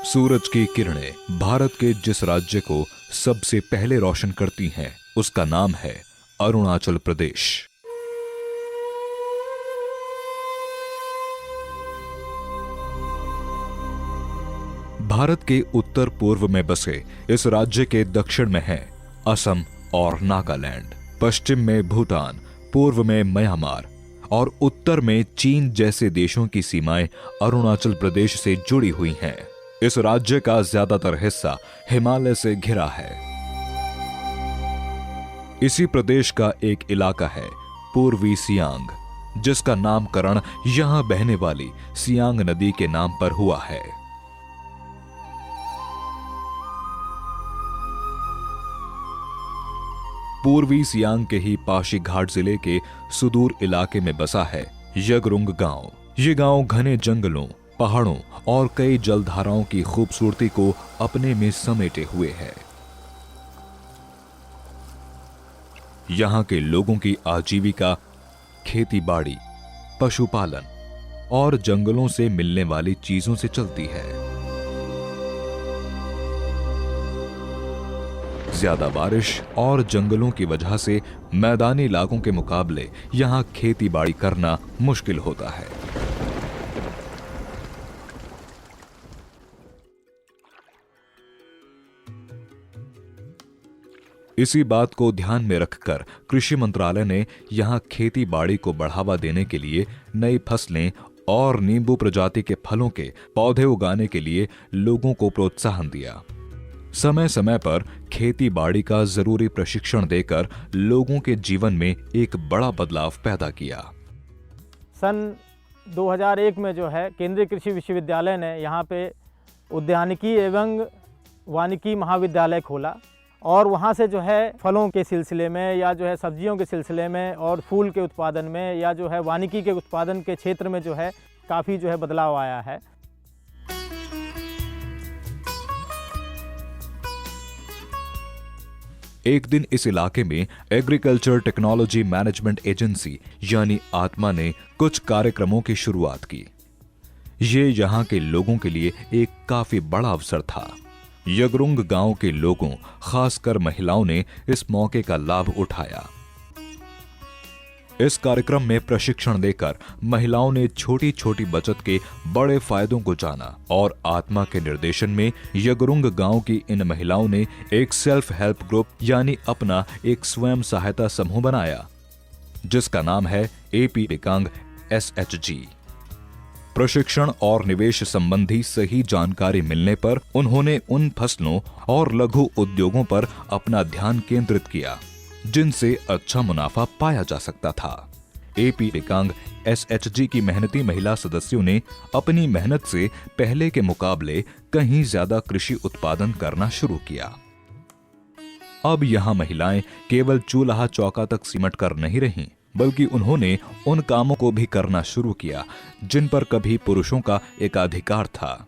सूरज की किरणें भारत के जिस राज्य को सबसे पहले रोशन करती हैं, उसका नाम है अरुणाचल प्रदेश। भारत के उत्तर पूर्व में बसे इस राज्य के दक्षिण में है असम और नागालैंड, पश्चिम में भूटान, पूर्व में म्यांमार और उत्तर में चीन जैसे देशों की सीमाएं अरुणाचल प्रदेश से जुड़ी हुई हैं। इस राज्य का ज्यादातर हिस्सा हिमालय से घिरा है। इसी प्रदेश का एक इलाका है पूर्वी सियांग, जिसका नामकरण यहां बहने वाली सियांग नदी के नाम पर हुआ है। पूर्वी सियांग के ही पासीघाट जिले के सुदूर इलाके में बसा है यगरुंग गांव। ये गांव घने जंगलों, पहाड़ों और कई जलधाराओं की खूबसूरती को अपने में समेटे हुए है। यहां के लोगों की आजीविका खेती बाड़ी, पशुपालन और जंगलों से मिलने वाली चीजों से चलती है। ज्यादा बारिश और जंगलों की वजह से मैदानी इलाकों के मुकाबले यहां खेती बाड़ी करना मुश्किल होता है। इसी बात को ध्यान में रखकर कृषि मंत्रालय ने यहां खेती बाड़ी को बढ़ावा देने के लिए नई फसलें और नींबू प्रजाति के फलों के पौधे उगाने के लिए लोगों को प्रोत्साहन दिया। समय समय पर खेती बाड़ी का जरूरी प्रशिक्षण देकर लोगों के जीवन में एक बड़ा बदलाव पैदा किया। सन 2001 में जो है केंद्रीय कृषि विश्वविद्यालय ने यहाँ पे उद्यानिकी एवं वानिकी महाविद्यालय खोला और वहाँ से जो है फलों के सिलसिले में या जो है सब्जियों के सिलसिले में और फूल के उत्पादन में या जो है वानिकी के उत्पादन के क्षेत्र में जो है काफ़ी जो है बदलाव आया है। एक दिन इस इलाके में एग्रीकल्चर टेक्नोलॉजी मैनेजमेंट एजेंसी यानी आत्मा ने कुछ कार्यक्रमों की शुरुआत की। ये यहाँ के लोगों के लिए एक काफी बड़ा अवसर था। यगरुंग गांव के लोगों, खासकर महिलाओं ने इस मौके का लाभ उठाया। इस कार्यक्रम में प्रशिक्षण देकर महिलाओं ने छोटी छोटी बचत के बड़े फायदों को जाना और आत्मा के निर्देशन में यगरुंग गांव की इन महिलाओं ने एक सेल्फ हेल्प ग्रुप यानी अपना एक स्वयं सहायता समूह बनाया, जिसका नाम है AP बिकांग SHG। प्रशिक्षण और निवेश संबंधी सही जानकारी मिलने पर उन्होंने उन फसलों और लघु उद्योगों पर अपना ध्यान केंद्रित किया जिनसे अच्छा मुनाफा पाया जा सकता था। AP बिकांग SHG की मेहनती महिला सदस्यों ने अपनी मेहनत से पहले के मुकाबले कहीं ज्यादा कृषि उत्पादन करना शुरू किया। अब यहाँ महिलाएं केवल चूल्हा चौका तक सिमट कर नहीं रहीं, बल्कि उन्होंने उन कामों को भी करना शुरू किया जिन पर कभी पुरुषों का एकाधिकार था।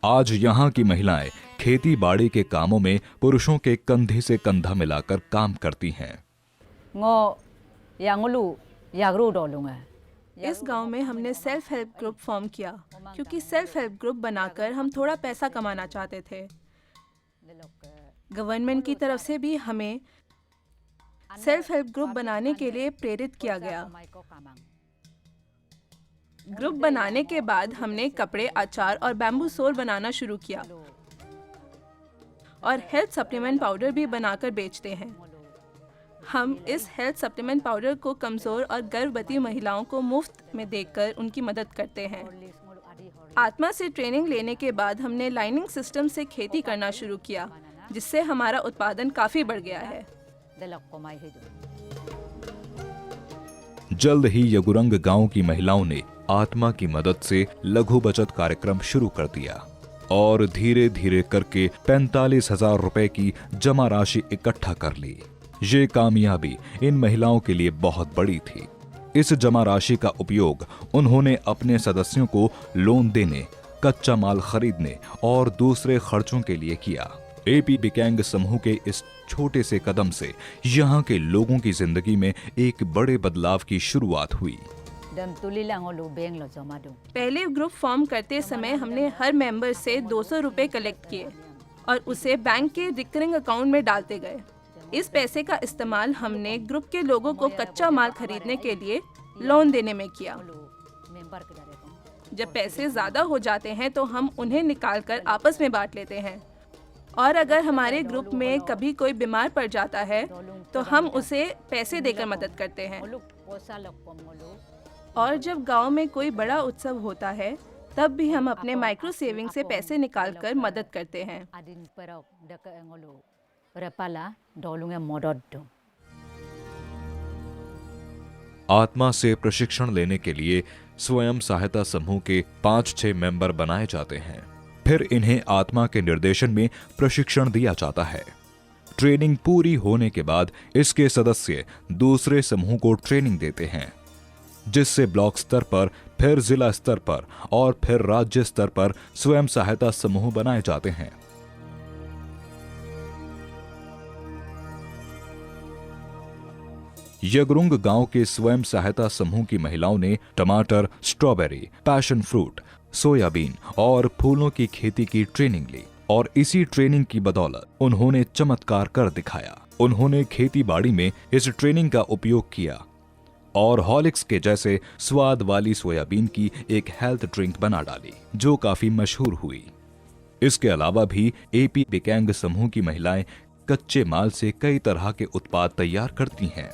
आज यहाँ की महिलाएं खेती बाड़ी के कामों में पुरुषों के कंधे से कंधा मिलाकर काम करती हैं। इस गांव में हमने सेल्फ हेल्प ग्रुप फॉर्म किया क्योंकि सेल्फ हेल्प ग्रुप बनाकर हम थोड़ा पैसा कमाना चाहते थे। गवर्नमेंट की तरफ से भी हमें सेल्फ हेल्प ग्रुप बनाने के लिए प्रेरित किया गया। ग्रुप बनाने के बाद हमने कपड़े, अचार और बैम्बू सोल बनाना शुरू किया और हेल्थ सप्लीमेंट पाउडर भी बनाकर बेचते हैं। हम इस हेल्थ सप्लीमेंट पाउडर को कमजोर और गर्भवती महिलाओं को मुफ्त में देकर उनकी मदद करते हैं। आत्मा से ट्रेनिंग लेने के बाद हमने लाइनिंग सिस्टम से खेती करना शुरू किया, जिससे हमारा उत्पादन काफी बढ़ गया है। जल्द ही यगुरंग गांव की महिलाओं ने आत्मा की मदद से लघु बचत कार्यक्रम शुरू कर दिया और धीरे धीरे करके 45,000 रुपए की जमा राशि इकट्ठा कर ली। ये कामयाबी इन महिलाओं के लिए बहुत बड़ी थी। इस जमा राशि का उपयोग उन्होंने अपने सदस्यों को लोन देने, कच्चा माल खरीदने और दूसरे खर्चों के लिए किया। AP बिकांग समूह के इस छोटे से कदम से यहाँ के लोगों की जिंदगी में एक बड़े बदलाव की शुरुआत हुई। पहले ग्रुप फॉर्म करते समय हमने हर मेंबर से 200 रुपये कलेक्ट किए और उसे बैंक के रिकरिंग अकाउंट में डालते गए। इस पैसे का इस्तेमाल हमने ग्रुप के लोगों को कच्चा माल खरीदने के लिए लोन देने में किया। जब पैसे ज़्यादा हो जाते हैं तो हम उन्हें निकाल कर आपस में बांट लेते हैं, और अगर हमारे ग्रुप में कभी कोई बीमार पड़ जाता है तो हम उसे पैसे देकर मदद करते हैं। और जब गांव में कोई बड़ा उत्सव होता है तब भी हम अपने माइक्रो सेविंग से पैसे निकाल कर मदद करते हैं। आत्मा से प्रशिक्षण लेने के लिए स्वयं सहायता समूह के 5-6 मेंबर बनाए जाते हैं। फिर इन्हें आत्मा के निर्देशन में प्रशिक्षण दिया जाता है। ट्रेनिंग पूरी होने के बाद इसके सदस्य दूसरे समूह को ट्रेनिंग देते हैं, जिससे ब्लॉक स्तर पर, फिर जिला स्तर पर और फिर राज्य स्तर पर स्वयं सहायता समूह बनाए जाते हैं। यगरुंग गांव के स्वयं सहायता समूह की महिलाओं ने टमाटर, स्ट्रॉबेरी, पैशन फ्रूट, सोयाबीन और फूलों की खेती की ट्रेनिंग ली और इसी ट्रेनिंग की बदौलत उन्होंने चमत्कार कर दिखाया। उन्होंने खेती बाड़ी में इस ट्रेनिंग का उपयोग किया और हॉर्लिक्स के जैसे स्वाद वाली सोयाबीन की एक हेल्थ ड्रिंक बना डाली, जो काफी मशहूर हुई। इसके अलावा भी एपी बिकेंग समूह की महिलाएं कच्चे माल से कई तरह के उत्पाद तैयार करती हैं।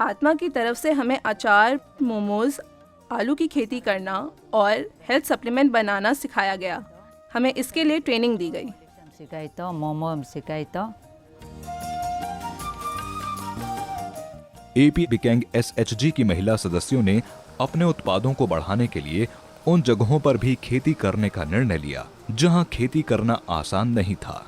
आत्मा की तरफ से हमें अचार, मोमोज, आलू की खेती करना और हेल्थ सप्लीमेंट बनाना सिखाया गया। हमें इसके लिए ट्रेनिंग दी गई। एपी बिकेंग एसएचजी की महिला सदस्यों ने अपने उत्पादों को बढ़ाने के लिए उन जगहों पर भी खेती करने का निर्णय लिया जहां खेती करना आसान नहीं था।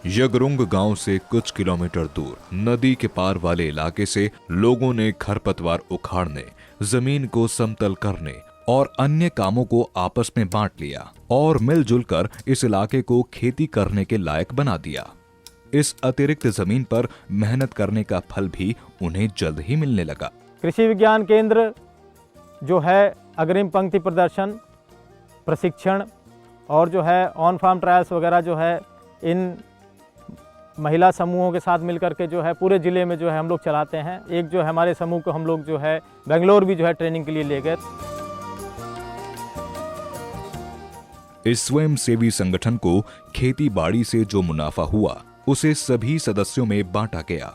यगरुंग गांव से कुछ किलोमीटर दूर नदी के पार वाले इलाके से लोगों ने खरपतवार उखाड़ने, जमीन को समतल करने और अन्य कामों को आपस में बांट लिया और मिलजुल कर इस इलाके को खेती करने के लायक बना दिया। इस अतिरिक्त जमीन पर मेहनत करने का फल भी उन्हें जल्द ही मिलने लगा। कृषि विज्ञान केंद्र जो है अग्रिम पंक्ति प्रदर्शन, प्रशिक्षण और जो है ऑन फार्म ट्रायल्स वगैरह जो है इन महिला समूहों के साथ मिलकर के जो है पूरे ज़िले में जो है हम लोग चलाते हैं। एक जो है हमारे समूह को हम लोग जो है बेंगलोर भी जो है ट्रेनिंग के लिए ले गए। इस स्वयं सेवी संगठन को खेती बाड़ी से जो मुनाफा हुआ उसे सभी सदस्यों में बांटा गया।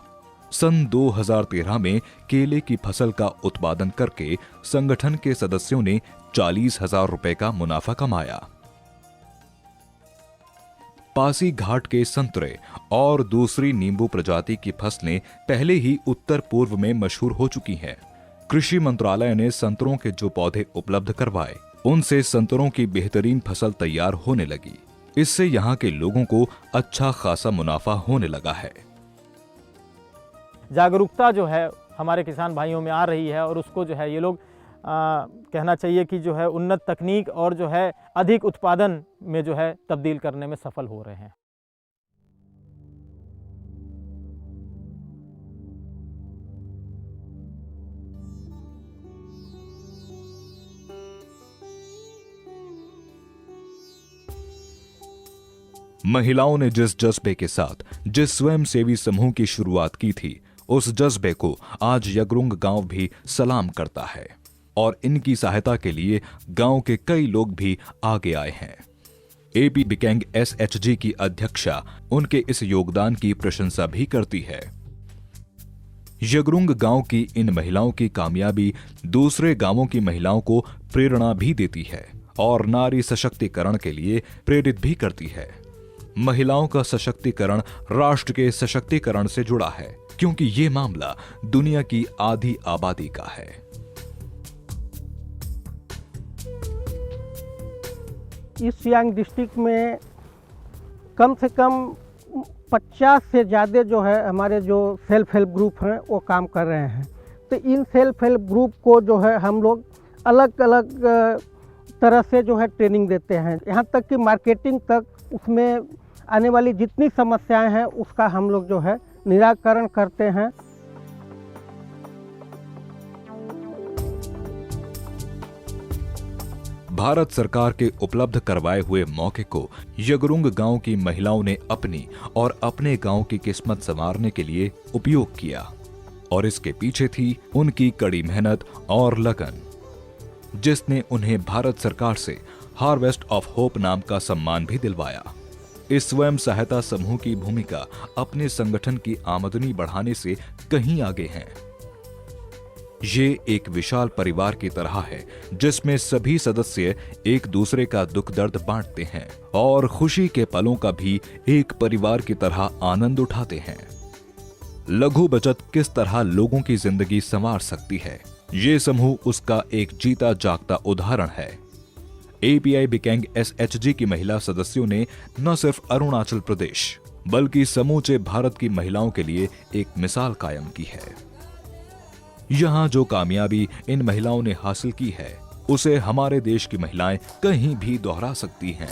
सन 2013 में केले की फसल का उत्पादन करके संगठन के सदस्यों ने 40,000 रुपए का मुनाफा कमाया। पासी घाट के संतरे और दूसरी नींबू प्रजाति की फसलें पहले ही उत्तर पूर्व में मशहूर हो चुकी हैं। कृषि मंत्रालय ने संतरों के जो पौधे उपलब्ध करवाए, उनसे संतरों की बेहतरीन फसल तैयार होने लगी। इससे यहाँ के लोगों को अच्छा खासा मुनाफा होने लगा है। जागरूकता जो है हमारे किसान भाइयों में आ रही है और उसको जो है ये लोग कहना चाहिए कि जो है उन्नत तकनीक और जो है अधिक उत्पादन में जो है तब्दील करने में सफल हो रहे हैं। महिलाओं ने जिस जज्बे के साथ जिस स्वयं सेवी समूह की शुरुआत की थी, उस जज्बे को आज यगरुंग गांव भी सलाम करता है और इनकी सहायता के लिए गांव के कई लोग भी आगे आए हैं। एपी बिकेंग एसएचजी की अध्यक्षा उनके इस योगदान की प्रशंसा भी करती है। यगरुंग गांव की इन महिलाओं की कामयाबी दूसरे गांवों की महिलाओं को प्रेरणा भी देती है और नारी सशक्तिकरण के लिए प्रेरित भी करती है। महिलाओं का सशक्तिकरण राष्ट्र के सशक्तिकरण से जुड़ा है, क्योंकि ये मामला दुनिया की आधी आबादी का है। इस सियांग डिस्ट्रिक्ट में कम से कम 50 से ज़्यादा जो है हमारे जो सेल्फ हेल्प ग्रुप हैं वो काम कर रहे हैं। तो इन सेल्फ हेल्प ग्रुप को जो है हम लोग अलग अलग तरह से जो है ट्रेनिंग देते हैं, यहाँ तक कि मार्केटिंग तक, उसमें आने वाली जितनी समस्याएं हैं उसका हम लोग जो है निराकरण करते हैं। भारत सरकार के उपलब्ध करवाए हुए मौके को यगरुंग गांव की महिलाओं ने अपनी और अपने गांव की किस्मत संवारने के लिए उपयोग किया और इसके पीछे थी उनकी कड़ी मेहनत और लगन, जिसने उन्हें भारत सरकार से हार्वेस्ट ऑफ होप नाम का सम्मान भी दिलवाया। इस स्वयं सहायता समूह की भूमिका अपने संगठन की आमदनी बढ़ाने से कहीं आगे है। ये एक विशाल परिवार की तरह है जिसमें सभी सदस्य एक दूसरे का दुख दर्द बांटते हैं और खुशी के पलों का भी एक परिवार की तरह आनंद उठाते हैं। लघु बचत किस तरह लोगों की जिंदगी संवार सकती है, ये समूह उसका एक जीता जागता उदाहरण है। एपीआई बिकेंग एसएचजी की महिला सदस्यों ने न सिर्फ अरुणाचल प्रदेश बल्कि समूचे भारत की महिलाओं के लिए एक मिसाल कायम की है। यहां जो कामयाबी इन महिलाओं ने हासिल की है उसे हमारे देश की महिलाएं कहीं भी दोहरा सकती हैं।